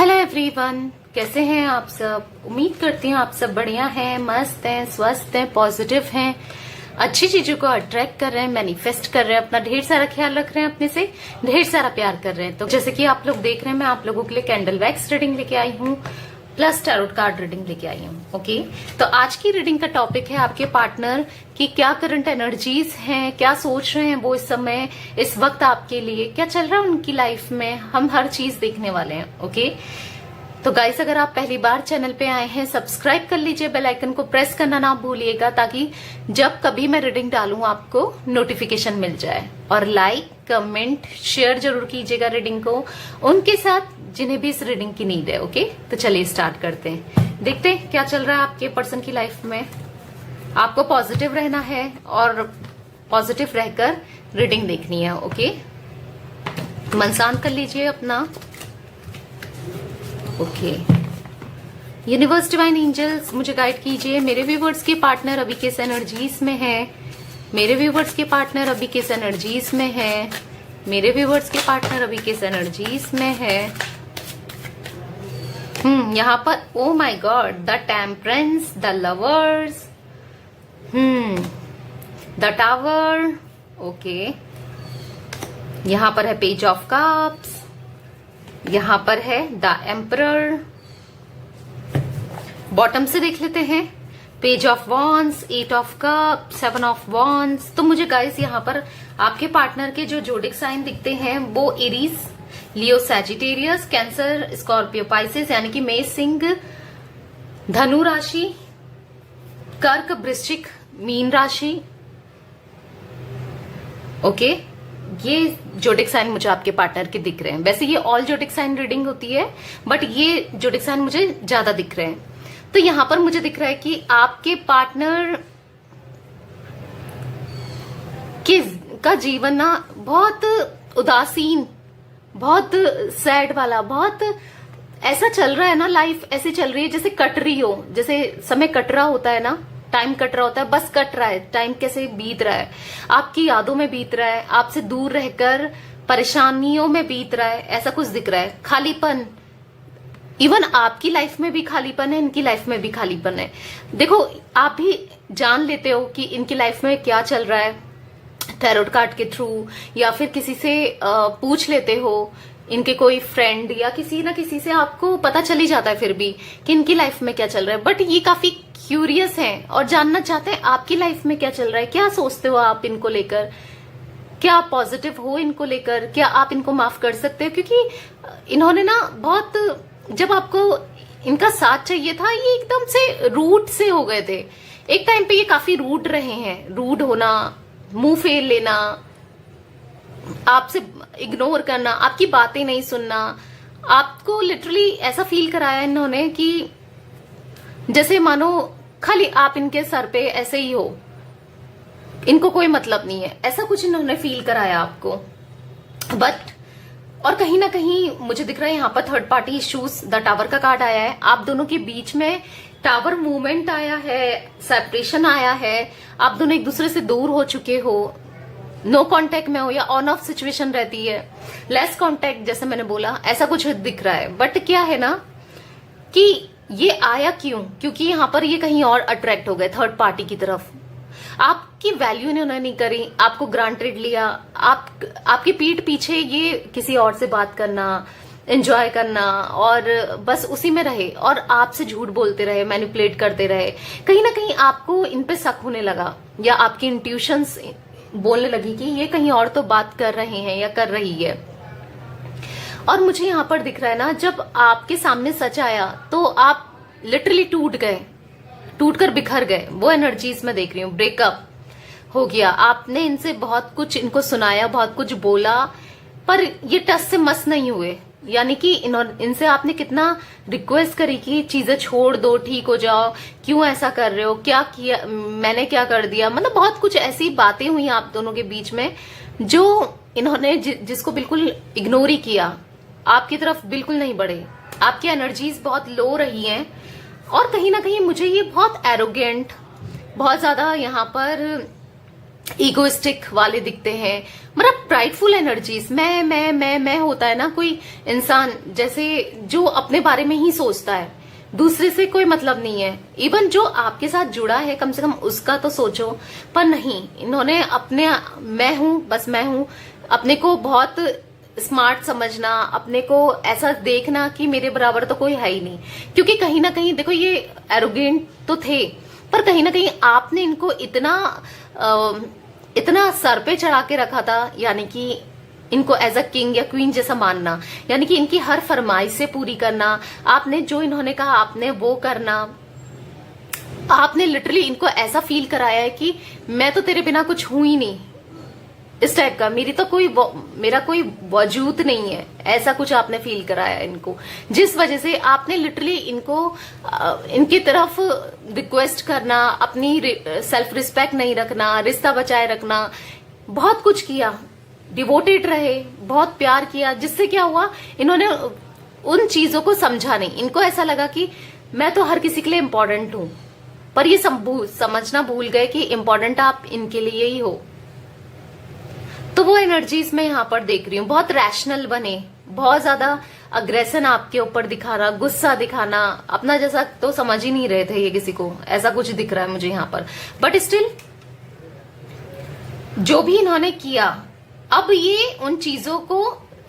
Hello everyone, कैसे हैं आप सब। उम्मीद करती हूँ आप सब बढ़िया हैं, मस्त हैं, स्वस्थ हैं, पॉजिटिव हैं, अच्छी चीजों को अट्रैक्ट कर रहे हैं, मैनिफेस्ट कर रहे हैं, अपना ढेर सारा ख्याल रख रहे हैं, अपने से ढेर सारा प्यार कर रहे हैं। तो जैसे कि आप लोग देख रहे हैं, मैं आप लोगों के लिए कैंडल वैक्स रीडिंग लेके आई हूँ प्लस टैरोट कार्ड रीडिंग लेके आई हूँ। ओके, तो आज की रीडिंग का टॉपिक है आपके पार्टनर की क्या करंट एनर्जीज हैं, क्या सोच रहे हैं वो इस समय, इस वक्त आपके लिए क्या चल रहा है उनकी लाइफ में। हम हर चीज देखने वाले हैं। ओके, तो गाइस, अगर आप पहली बार चैनल पे आए हैं, सब्सक्राइब कर लीजिए, बेल आइकन को प्रेस करना ना भूलिएगा, ताकि जब कभी मैं रीडिंग डालूं आपको नोटिफिकेशन मिल जाए। और लाइक, कमेंट, शेयर जरूर कीजिएगा रीडिंग को उनके साथ जिन्हें भी इस रीडिंग की नीड है। ओके, तो चलिए स्टार्ट करते हैं, देखते हैं क्या चल रहा है आपके पर्सन की लाइफ में। आपको पॉजिटिव रहना है और पॉजिटिव रहकर रीडिंग देखनी है। ओके, मन शांत कर लीजिए अपना। ओके, यूनिवर्स, डिवाइन एंजल्स, मुझे गाइड कीजिए। मेरे व्यूवर्स के पार्टनर अभी किस एनर्जीज में है, मेरे व्यूवर्स के पार्टनर अभी किस एनर्जीज में है, मेरे व्यूवर्स के पार्टनर अभी किस एनर्जीज में है। यहाँ पर oh my God, the temperance, the lovers, the tower. Okay, यहाँ पर है पेज ऑफ कप्स, यहाँ पर है द एम्परर। बॉटम से देख लेते हैं, page of wands, 8 of cup, 7 of wands. तो मुझे गाइस यहाँ पर आपके पार्टनर के जो जोडिक साइन दिखते हैं वो एरीज, लियो, सैजिटेरियस, कैंसर, स्कॉर्पियो, पाइसेस यानी कि मेष, सिंह, धनु राशि, कर्क, वृश्चिक, मीन राशि। ओके, ये जोडिक साइन मुझे आपके पार्टनर के दिख रहे हैं। वैसे ये ऑल जोडिक साइन रीडिंग होती है, बट ये जोडिक साइन मुझे ज्यादा दिख रहे हैं। तो यहां पर मुझे दिख रहा है कि आपके पार्टनर का जीवन ना बहुत उदासीन, बहुत सैड वाला, बहुत ऐसा चल रहा है ना, लाइफ ऐसे चल रही है जैसे कट रही हो, जैसे समय कट रहा होता है ना, टाइम कट रहा होता है, बस कट रहा है टाइम, कैसे बीत रहा है, आपकी यादों में बीत रहा है, आपसे दूर रहकर परेशानियों में बीत रहा है, ऐसा कुछ दिख रहा है। खालीपन, इवन आपकी लाइफ में भी खालीपन है, इनकी लाइफ में भी खालीपन है। देखो, आप भी जान लेते हो कि इनकी लाइफ में क्या चल रहा है टैरोट कार्ड के थ्रू, या फिर किसी से पूछ लेते हो, इनके कोई फ्रेंड या किसी ना किसी से आपको पता चल ही जाता है फिर भी कि इनकी लाइफ में क्या चल रहा है। बट ये काफी क्यूरियस हैं और जानना चाहते हैं आपकी लाइफ में क्या चल रहा है, क्या सोचते हो आप इनको लेकर, क्या आप पॉजिटिव हो इनको लेकर, क्या आप इनको माफ कर सकते हो। क्योंकि इन्होंने ना बहुत, जब आपको इनका साथ चाहिए था, ये एकदम से रूट से हो गए थे। एक टाइम पे ये काफी रूड रहे हैं, रूड होना, मुंह फेर लेना, आपसे इग्नोर करना, आपकी बातें नहीं सुनना, आपको लिटरली ऐसा फील कराया इन्होंने कि जैसे मानो खाली आप इनके सर पे ऐसे ही हो, इनको कोई मतलब नहीं है, ऐसा कुछ इन्होंने फील कराया आपको। बट और कहीं ना कहीं मुझे दिख रहा है यहाँ पर third party issues, the tower का कार्ड आया है, आप दोनों के बीच में टावर मूवमेंट आया है, सेपरेशन आया है, आप दोनों एक दूसरे से दूर हो चुके हो, नो कांटेक्ट में हो या ऑन ऑफ सिचुएशन रहती है, लेस कांटेक्ट जैसे मैंने बोला, ऐसा कुछ दिख रहा है। बट क्या है ना कि ये आया क्यों, क्योंकि यहाँ पर ये कहीं और अट्रैक्ट हो गए थर्ड पार्टी की तरफ। आपकी वैल्यू इन्होंने नहीं करी, आपको ग्रांटेड लिया, आपकी पीठ पीछे ये किसी और से बात करना, एंजॉय करना, और बस उसी में रहे और आपसे झूठ बोलते रहे, मैनिपुलेट करते रहे। कहीं ना कहीं आपको इन पे शक होने लगा, या आपकी इंट्यूशंस बोलने लगी कि ये कहीं और तो बात कर रहे हैं या कर रही है। और मुझे यहाँ पर दिख रहा है ना, जब आपके सामने सच आया तो आप लिटरली टूट गए, टूटकर बिखर गए। वो एनर्जीज में देख रही हूँ, ब्रेकअप हो गया, आपने इनसे बहुत कुछ इनको सुनाया, बहुत कुछ बोला, पर ये टस से मस नहीं हुए। यानी कि इनसे आपने कितना रिक्वेस्ट करी कि चीजें छोड़ दो, ठीक हो जाओ, क्यों ऐसा कर रहे हो, क्या किया मैंने, क्या कर दिया, मतलब बहुत कुछ ऐसी बातें हुई आप दोनों के बीच में जो इन्होंने जिसको बिल्कुल इग्नोर ही किया, आपकी तरफ बिल्कुल नहीं बढ़े। आपकी एनर्जीज बहुत लो रही हैं और कहीं ना कहीं मुझे ये बहुत एरोगेंट, बहुत ज्यादा यहाँ पर ईगोइस्टिक वाले दिखते हैं, मतलब प्राइडफुल एनर्जीज, मैं होता है ना कोई इंसान जैसे जो अपने बारे में ही सोचता है, दूसरे से कोई मतलब नहीं है। इवन जो आपके साथ जुड़ा है कम से कम उसका तो सोचो, पर नहीं, इन्होंने अपने मैं हूं, बस मैं हूं, अपने को बहुत स्मार्ट समझना, अपने को ऐसा देखना कि मेरे बराबर तो कोई है ही नहीं। क्योंकि कहीं ना कहीं देखो ये एरोगेंट तो थे, पर कहीं ना कहीं आपने इनको इतना सर पे चढ़ा के रखा था, यानी कि इनको एज अ किंग या क्वीन जैसा मानना, यानी कि इनकी हर फरमाइश से पूरी करना, आपने जो इन्होंने कहा आपने वो करना। आपने लिटरली इनको ऐसा फील कराया है कि मैं तो तेरे बिना कुछ हूं ही नहीं, इस टाइप का, मेरा कोई वजूद नहीं है, ऐसा कुछ आपने फील कराया इनको, जिस वजह से आपने लिटरली इनको इनकी तरफ रिक्वेस्ट करना, अपनी सेल्फ रिस्पेक्ट नहीं रखना, रिश्ता बचाए रखना, बहुत कुछ किया, डिवोटेड रहे, बहुत प्यार किया, जिससे क्या हुआ, इन्होंने उन चीजों को समझा नहीं। इनको ऐसा लगा कि मैं तो हर किसी के लिए इम्पोर्टेंट हूं, पर ये समझना भूल गए कि इम्पोर्टेंट आप इनके लिए ही हो। तो वो एनर्जीज मैं यहाँ पर देख रही हूँ, बहुत रैशनल बने, बहुत ज्यादा अग्रेशन आपके ऊपर दिखाना, गुस्सा दिखाना, अपना जैसा तो समझ ही नहीं रहे थे ये किसी को, ऐसा कुछ दिख रहा है मुझे यहाँ पर। बट स्टिल जो भी इन्होंने किया, अब ये उन चीजों को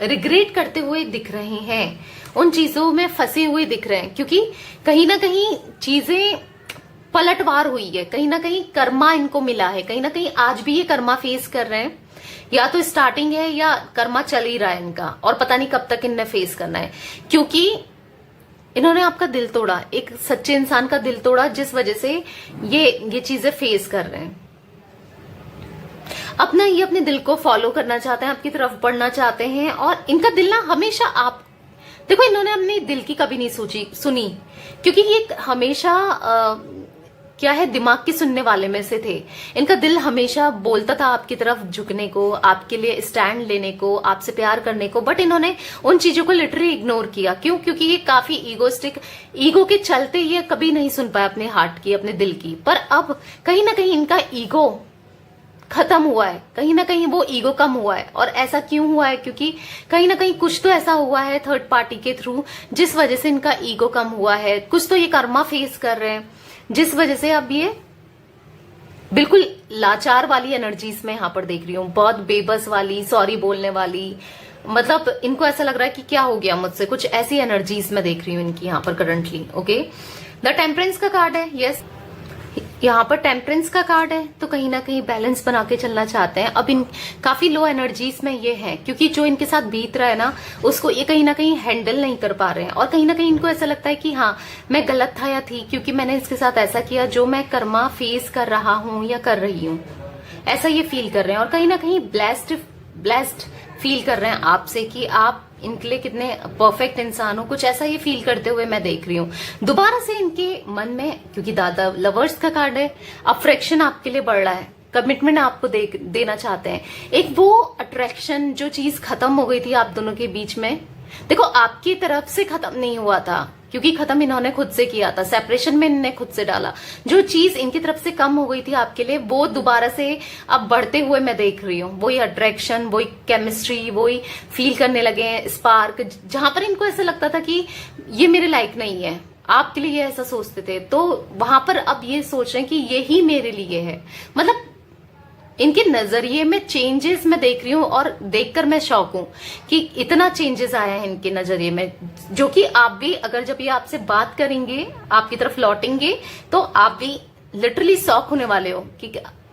रिग्रेट करते हुए दिख रहे हैं, उन चीजों में फंसे हुए दिख रहे हैं, क्योंकि कहीं ना कहीं चीजें पलटवार हुई है, कहीं ना कहीं कर्मा इनको मिला है, कहीं ना कहीं आज भी ये कर्मा फेस कर रहे हैं, या तो स्टार्टिंग है या कर्मा चल ही रहा है इनका, और पता नहीं कब तक इन्हें फेस करना है, क्योंकि इन्होंने आपका दिल तोड़ा, एक सच्चे इंसान का दिल तोड़ा, जिस वजह से ये चीजें फेस कर रहे हैं। अपना ये अपने दिल को फॉलो करना चाहते हैं, आपकी तरफ बढ़ना चाहते हैं, और इनका दिल ना हमेशा आप देखो, इन्होंने अपने दिल की कभी नहीं सुनी, क्योंकि ये हमेशा क्या है, दिमाग की सुनने वाले में से थे। इनका दिल हमेशा बोलता था आपकी तरफ झुकने को, आपके लिए स्टैंड लेने को, आपसे प्यार करने को, बट इन्होंने उन चीजों को लिटरली इग्नोर किया। क्यों? क्योंकि ये काफी ईगो के चलते ये कभी नहीं सुन पाया अपने हार्ट की, अपने दिल की। पर अब कहीं ना कहीं इनका ईगो खत्म हुआ है, कहीं ना कहीं वो ईगो कम हुआ है। और ऐसा क्यों हुआ है? क्योंकि कहीं ना कहीं कुछ तो ऐसा हुआ है थर्ड पार्टी के थ्रू, जिस वजह से इनका ईगो कम हुआ है। कुछ तो ये कर्मा फेस कर रहे हैं, जिस वजह से अब ये बिल्कुल लाचार वाली एनर्जीज में यहां पर देख रही हूँ, बहुत बेबस वाली, सॉरी बोलने वाली, मतलब इनको ऐसा लग रहा है कि क्या हो गया मुझसे, कुछ ऐसी एनर्जीज में देख रही हूँ इनकी यहाँ पर करंटली। ओके, द टेम्परेंस का कार्ड है, यस, यहाँ पर टेम्परेंस का कार्ड है, तो कहीं ना कहीं बैलेंस बना के चलना चाहते हैं। अब इन काफी लो एनर्जीज में ये है, क्योंकि जो इनके साथ बीत रहा है ना, उसको ये कहीं ना कहीं हैंडल नहीं कर पा रहे हैं, और कहीं ना कहीं इनको ऐसा लगता है कि हाँ, मैं गलत था या थी, क्योंकि मैंने इसके साथ ऐसा किया, जो मैं कर्मा फेस कर रहा हूं या कर रही हूं, ऐसा ये फील कर रहे हैं। और कहीं ना कहीं ब्लेस्ड फील कर रहे हैं आपसे, कि आप इनके लिए कितने परफेक्ट इंसान हो, कुछ ऐसा ये फील करते हुए मैं देख रही हूँ। दोबारा से इनके मन में, क्योंकि दादा लवर्स का कार्ड है, अट्रैक्शन आपके लिए बढ़ रहा है, कमिटमेंट आपको देना चाहते हैं। एक वो अट्रैक्शन, जो चीज खत्म हो गई थी आप दोनों के बीच में, देखो आपकी तरफ से खत्म नहीं हुआ था, क्योंकि खत्म इन्होंने खुद से किया था, सेपरेशन में इन्होंने खुद से डाला। जो चीज इनकी तरफ से कम हो गई थी आपके लिए, वो दोबारा से अब बढ़ते हुए मैं देख रही हूँ। वही अट्रैक्शन, वही केमिस्ट्री, वही फील करने लगे हैं, स्पार्क। जहां पर इनको ऐसा लगता था कि ये मेरे लायक नहीं है, आपके लिए ऐसा सोचते थे, तो वहां पर अब ये सोच रहे हैं कि यही मेरे लिए है। मतलब इनके नजरिए में चेंजेस मैं देख रही हूँ, और देखकर मैं शॉक हूं कि इतना चेंजेस आया है इनके नजरिए में, जो कि आप भी, अगर जब ये आपसे बात करेंगे, आपकी तरफ लौटेंगे, तो आप भी लिटरली शॉक होने वाले हो कि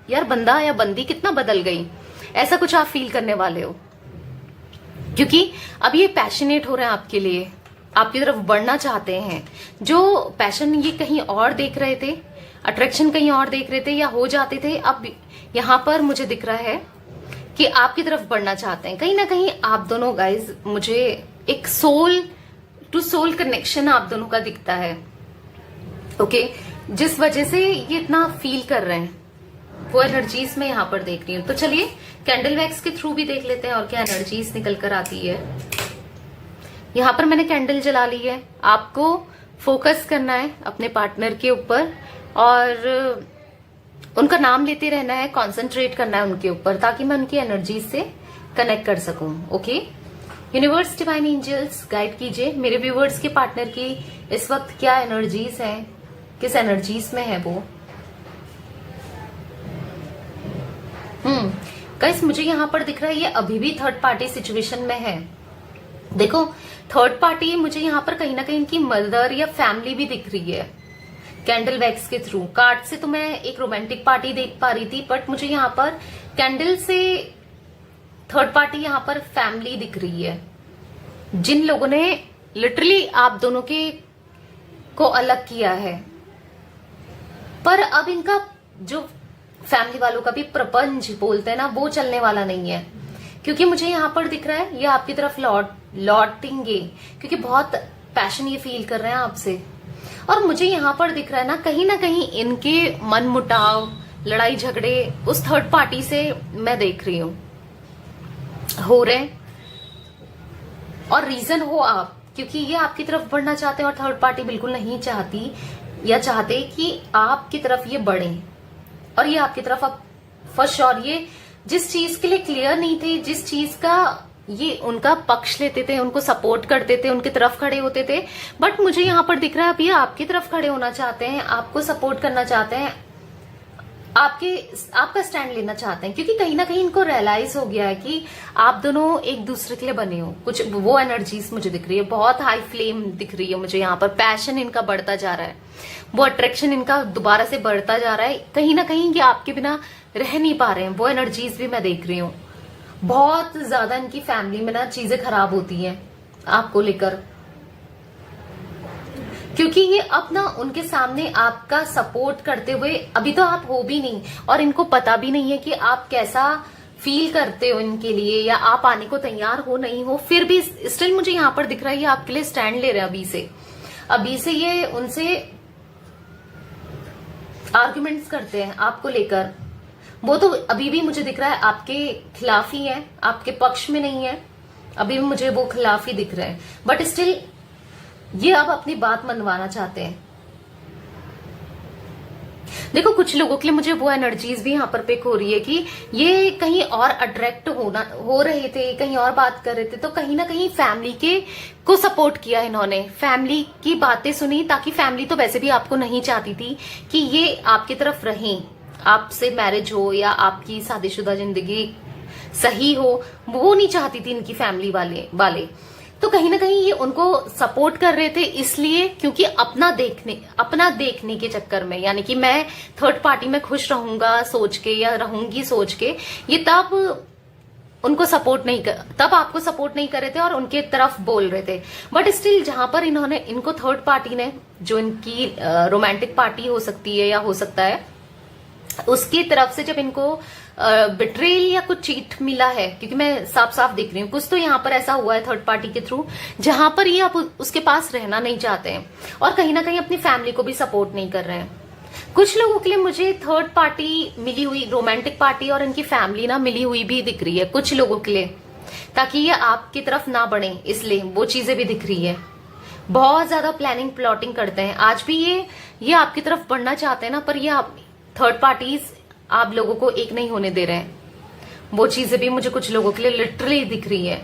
यार बंदा या बंदी कितना बदल गई, ऐसा कुछ आप फील करने वाले हो। क्योंकि अब ये पैशनेट हो रहे हैं आपके लिए, आपकी तरफ बढ़ना चाहते हैं। जो पैशन ये कहीं और देख रहे थे, अट्रैक्शन कहीं और देख रहे थे या हो जाते थे, अब यहां पर मुझे दिख रहा है कि आपकी तरफ बढ़ना चाहते हैं। कहीं ना कहीं आप दोनों गाइज, मुझे एक सोल टू सोल कनेक्शन आप दोनों का दिखता है। ओके, जिस वजह से ये इतना फील कर रहे हैं, वो एनर्जीज में यहां पर देख रही हूं। तो चलिए कैंडल वैक्स के थ्रू भी देख लेते हैं और क्या एनर्जीज निकल कर आती है। यहां पर मैंने कैंडल जला ली है। आपको फोकस करना है अपने पार्टनर के ऊपर, और उनका नाम लेते रहना है, कॉन्सेंट्रेट करना है उनके ऊपर, ताकि मैं उनकी एनर्जी से कनेक्ट कर सकूं। Okay, universe divine angels guide कीजिए मेरे व्यूवर्स के पार्टनर की इस वक्त क्या एनर्जीज हैं, किस एनर्जीज में है वो। गाइस मुझे यहां पर दिख रहा है ये अभी भी थर्ड पार्टी सिचुएशन में है। देखो थर्ड पार्टी मुझे यहाँ पर कहीं ना कहीं इनकी मदर या फैमिली भी दिख रही है कैंडल वैक्स के थ्रू। कार्ड से तो मैं एक रोमांटिक पार्टी देख पा रही थी, बट मुझे यहाँ पर कैंडल से थर्ड पार्टी यहाँ पर फैमिली दिख रही है, जिन लोगों ने लिटरली आप दोनों के को अलग किया है। पर अब इनका जो फैमिली वालों का भी प्रपंच बोलते हैं ना, वो चलने वाला नहीं है, क्योंकि मुझे यहाँ पर दिख रहा है ये आपकी तरफ लौटेंगे, क्योंकि बहुत पैशन ये फील कर रहे हैं आपसे। और मुझे यहाँ पर दिख रहा है ना कहीं इनके मन मुटाव, लड़ाई झगड़े उस थर्ड पार्टी से मैं देख रही हूं हो रहे। और रीजन हो आप, क्योंकि ये आपकी तरफ बढ़ना चाहते हैं और थर्ड पार्टी बिल्कुल नहीं चाहती या चाहते कि आपकी तरफ ये बढ़े। और ये आपकी तरफ अब फर्स्ट और ये जिस चीज के लिए क्लियर नहीं थे, जिस चीज का ये उनका पक्ष लेते थे, उनको सपोर्ट करते थे, उनकी तरफ खड़े होते थे, बट मुझे यहाँ पर दिख रहा है अब ये आपकी तरफ खड़े होना चाहते हैं, आपको सपोर्ट करना चाहते हैं, आपका स्टैंड लेना चाहते हैं, क्योंकि कहीं ना कहीं इनको रियलाइज हो गया है कि आप दोनों एक दूसरे के लिए बने हो। कुछ वो एनर्जीज मुझे दिख रही है, बहुत हाई फ्लेम दिख रही है मुझे यहाँ पर। पैशन इनका बढ़ता जा रहा है, वो अट्रैक्शन इनका दोबारा से बढ़ता जा रहा है। कहीं ना कहीं ये आपके बिना रह नहीं पा रहे हैं, वो एनर्जीज भी मैं देख रही हूँ। बहुत ज्यादा इनकी फैमिली में ना चीजें खराब होती हैं आपको लेकर, क्योंकि ये अब ना उनके सामने आपका सपोर्ट करते हुए, अभी तो आप हो भी नहीं और इनको पता भी नहीं है कि आप कैसा फील करते हो इनके लिए, या आप आने को तैयार हो नहीं हो, फिर भी स्टिल मुझे यहाँ पर दिख रहा है ये आपके लिए स्टैंड ले रहे हैं। अभी से ये उनसे आर्ग्यूमेंट्स करते हैं आपको लेकर। वो तो अभी भी मुझे दिख रहा है आपके खिलाफ ही है, आपके पक्ष में नहीं है, अभी भी मुझे वो खिलाफ ही दिख रहे हैं, बट स्टिल ये अब अपनी बात मनवाना चाहते हैं। देखो कुछ लोगों के लिए मुझे वो एनर्जीज भी यहाँ पर पिक हो रही है कि ये कहीं और अट्रैक्ट हो रहे थे, कहीं और बात कर रहे थे, तो कहीं ना कहीं फैमिली के को सपोर्ट किया इन्होंने, फैमिली की बातें सुनी, ताकि फैमिली तो वैसे भी आपको नहीं चाहती थी कि ये आपकी तरफ रहें, आपसे मैरिज हो या आपकी शादीशुदा जिंदगी सही हो, वो नहीं चाहती थी इनकी फैमिली वाले। तो कहीं ना कहीं ये उनको सपोर्ट कर रहे थे, इसलिए क्योंकि अपना देखने के चक्कर में, यानी कि मैं थर्ड पार्टी में खुश रहूंगा सोच के या रहूंगी सोच के, ये तब उनको सपोर्ट नहीं कर, तब आपको सपोर्ट नहीं कर रहे थे और उनके तरफ बोल रहे थे। बट स्टिल जहां पर इनको थर्ड पार्टी ने, जो इनकी रोमांटिक पार्टी हो सकती है या हो सकता है, उसकी तरफ से जब इनको बिट्रेल या कुछ चीट मिला है, क्योंकि मैं साफ साफ देख रही हूँ कुछ तो यहाँ पर ऐसा हुआ है थर्ड पार्टी के थ्रू, जहां पर ये आप उसके पास रहना नहीं चाहते हैं और कहीं ना कहीं अपनी फैमिली को भी सपोर्ट नहीं कर रहे हैं। कुछ लोगों के लिए मुझे थर्ड पार्टी मिली हुई, रोमांटिक पार्टी और इनकी फैमिली ना मिली हुई भी दिख रही है कुछ लोगों के लिए, ताकि ये आपकी तरफ ना बढ़े, इसलिए वो चीजें भी दिख रही है। बहुत ज्यादा प्लानिंग प्लॉटिंग करते हैं आज भी ये आपकी तरफ बढ़ना चाहते हैं ना, पर ये थर्ड पार्टीज आप लोगों को एक नहीं होने दे रहे हैं। वो चीजें भी मुझे कुछ लोगों के लिए लिटरली दिख रही है।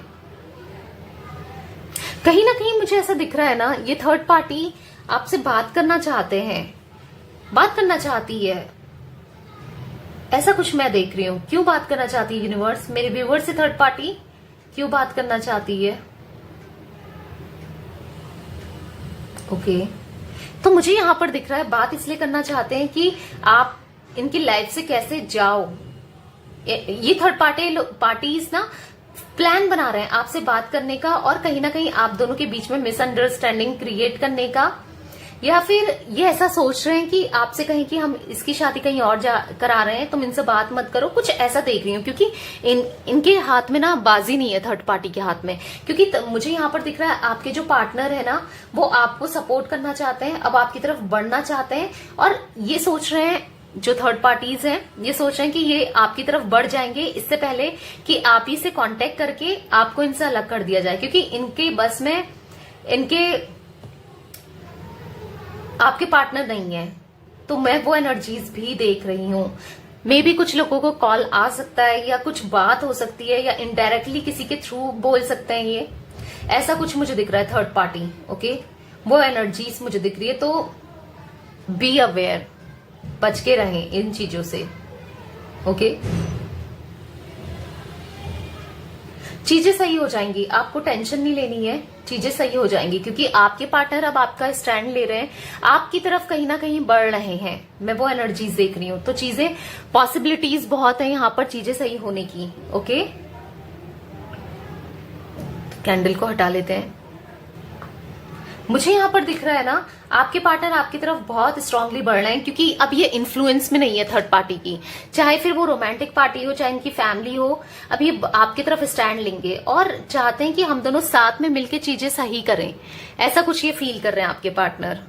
कहीं ना कहीं मुझे ऐसा दिख रहा है ना, ये थर्ड पार्टी आपसे बात करना चाहते हैं, बात करना चाहती है, ऐसा कुछ मैं देख रही हूं। क्यों बात करना चाहती है यूनिवर्स? मेरे व्यूवर्स से थर्ड पार्टी क्यों बात करना चाहती है? ओके, तो मुझे यहां पर दिख रहा है बात इसलिए करना चाहते हैं कि आप इनकी लाइफ से कैसे जाओ। ये थर्ड पार्टीज ना प्लान बना रहे हैं आपसे बात करने का, और कहीं ना कहीं आप दोनों के बीच में मिसअंडरस्टैंडिंग क्रिएट करने का, या फिर ये ऐसा सोच रहे हैं कि आपसे कहें कि हम इसकी शादी कहीं और करा रहे हैं, तुम इनसे बात मत करो, कुछ ऐसा देख रही हूँ। क्योंकि इनके हाथ में ना बाजी नहीं है थर्ड पार्टी के हाथ में, क्योंकि मुझे यहाँ पर दिख रहा है आपके जो पार्टनर है ना, वो आपको सपोर्ट करना चाहते हैं, अब आपकी तरफ बढ़ना चाहते हैं, और ये सोच रहे हैं, जो थर्ड पार्टीज हैं ये सोच रहे हैं कि ये आपकी तरफ बढ़ जाएंगे इससे पहले कि आप ही से कांटेक्ट करके आपको इनसे अलग कर दिया जाए, क्योंकि इनके बस में इनके आपके पार्टनर नहीं है, तो मैं वो एनर्जीज भी देख रही हूँ। मे बी कुछ लोगों को कॉल आ सकता है या कुछ बात हो सकती है या इनडायरेक्टली किसी के थ्रू बोल सकते हैं, ये ऐसा कुछ मुझे दिख रहा है थर्ड पार्टी। ओके, वो एनर्जीज मुझे दिख रही है, तो बी अवेयर, बच के रहें इन चीजों से। ओके, चीजें सही हो जाएंगी, आपको टेंशन नहीं लेनी है, चीजें सही हो जाएंगी, क्योंकि आपके पार्टनर अब आपका स्टैंड ले रहे हैं, आपकी तरफ कहीं ना कहीं बढ़ रहे हैं। मैं वो एनर्जीज देख रही हूं, तो चीजें, पॉसिबिलिटीज बहुत है यहां पर चीजें सही होने की। ओके, कैंडल को हटा लेते हैं। मुझे यहां पर दिख रहा है ना, आपके पार्टनर आपकी तरफ बहुत स्ट्रांगली बढ़ रहे हैं, क्योंकि अब ये इन्फ्लुएंस में नहीं है थर्ड पार्टी की, चाहे फिर वो रोमांटिक पार्टी हो चाहे इनकी फैमिली हो। अब ये आपकी तरफ स्टैंड लेंगे और चाहते हैं कि हम दोनों साथ में मिलकर चीजें सही करें, ऐसा कुछ ये फील कर रहे हैं आपके पार्टनर।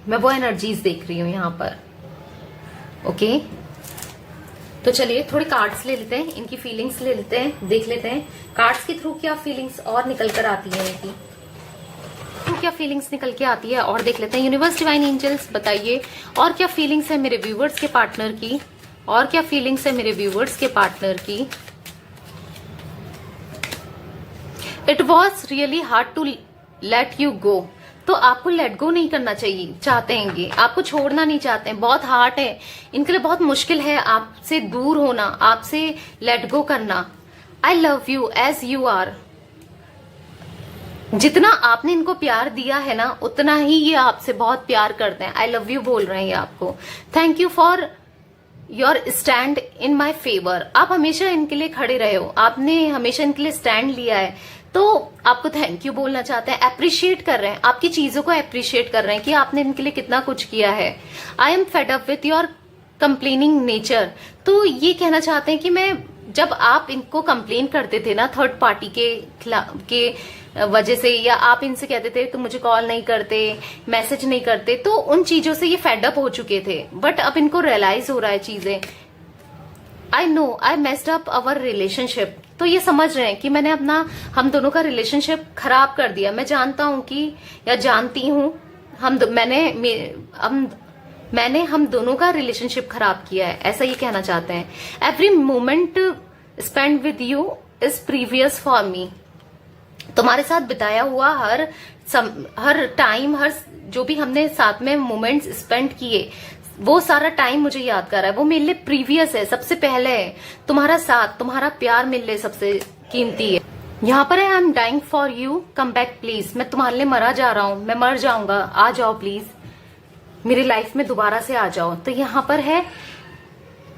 मैं वो एनर्जीज देख रही हूं यहां पर। ओके, तो चलिए थोड़े कार्ड्स ले लेते हैं, इनकी फीलिंग्स ले लेते हैं, देख लेते हैं कार्ड्स के थ्रू क्या फीलिंग्स और निकल कर आती है इनकी, क्या फीलिंग्स निकल के आती है और देख लेते हैं। यूनिवर्स, डिवाइन एंजल्स बताइए और क्या फीलिंग्स है मेरे व्यूवर्स के पार्टनर की, और क्या फीलिंग्स है मेरे व्यूवर्स के पार्टनर की। It was really hard to let you go, तो आपको लेट गो नहीं करना चाहिए, चाहते हैं ये आपको छोड़ना नहीं चाहते हैं, बहुत हार्ड है इनके लिए, बहुत मुश्किल है आपसे दूर होना, आपसे लेट गो करना। I love you as you are, जितना आपने इनको प्यार दिया है ना उतना ही ये आपसे बहुत प्यार करते हैं। आई लव यू बोल रहे हैं ये आपको। Thank you for your stand in my favour, आप हमेशा इनके लिए खड़े रहे हो, आपने हमेशा इनके लिए स्टैंड लिया है, तो आपको थैंक यू बोलना चाहते हैं, अप्रिशिएट कर रहे हैं, आपकी चीजों को अप्रिशिएट कर रहे हैं कि आपने इनके लिए कितना कुछ किया है। I am fed up with your complaining nature, तो ये कहना चाहते हैं कि मैं, जब आप इनको कंप्लेन करते थे ना थर्ड पार्टी के वजह से, या आप इनसे कहते थे तुम मुझे कॉल नहीं करते, मैसेज नहीं करते, तो उन चीजों से ये फेड अप हो चुके थे, बट अब इनको रियलाइज हो रहा है चीजें। I know I messed up our relationship, तो ये समझ रहे हैं कि मैंने अपना, हम दोनों का रिलेशनशिप खराब कर दिया। मैं जानता हूं कि, या जानती हूं, मैंने हम दोनों का रिलेशनशिप खराब किया है, ऐसा ये कहना चाहते हैं। Every moment spend with you is previous for me, तुम्हारे साथ बिताया हुआ हर टाइम, हर जो भी हमने साथ में मोमेंट्स स्पेंड किए, वो सारा टाइम मुझे याद कर रहा है, वो मेरे लिए प्रीवियस है, सबसे पहले है। तुम्हारा साथ, तुम्हारा प्यार मेरे लिए सबसे कीमती है। यहाँ पर है I am dying for you, come back please, मैं तुम्हारे लिए मरा जा रहा हूँ, मैं मर जाऊंगा, आ जाओ प्लीज, मेरी लाइफ में दोबारा से आ जाओ। तो यहाँ पर है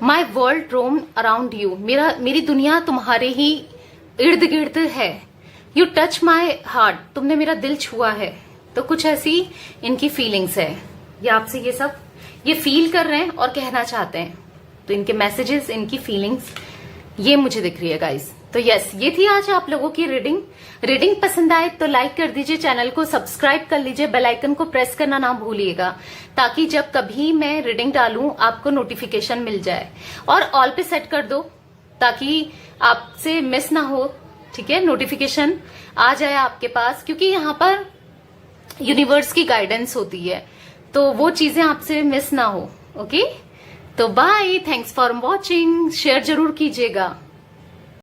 my world roam around you, मेरी दुनिया तुम्हारे ही इर्द गिर्द है। यू टच माई हार्ट, तुमने मेरा दिल छुआ है। तो कुछ ऐसी इनकी फीलिंग्स है, ये आपसे ये सब ये फील कर रहे हैं और कहना चाहते हैं, तो इनके मैसेजेस, इनकी फीलिंग्स ये मुझे दिख रही है गाइस। तो यस, ये थी आज आप लोगों की रीडिंग पसंद आए तो लाइक कर दीजिए, चैनल को सब्सक्राइब कर लीजिए, बेल आइकन को प्रेस करना ना भूलिएगा, ताकि जब कभी मैं रीडिंग डालूं आपको नोटिफिकेशन मिल जाए, और ऑल पे सेट कर दो ताकि आपसे मिस ना हो, ठीक है, नोटिफिकेशन आ जाए आपके पास, क्योंकि यहाँ पर यूनिवर्स की गाइडेंस होती है, तो वो चीजें आपसे मिस ना हो। ओके, तो bye, thanks for watching, share जरूर कीजिएगा।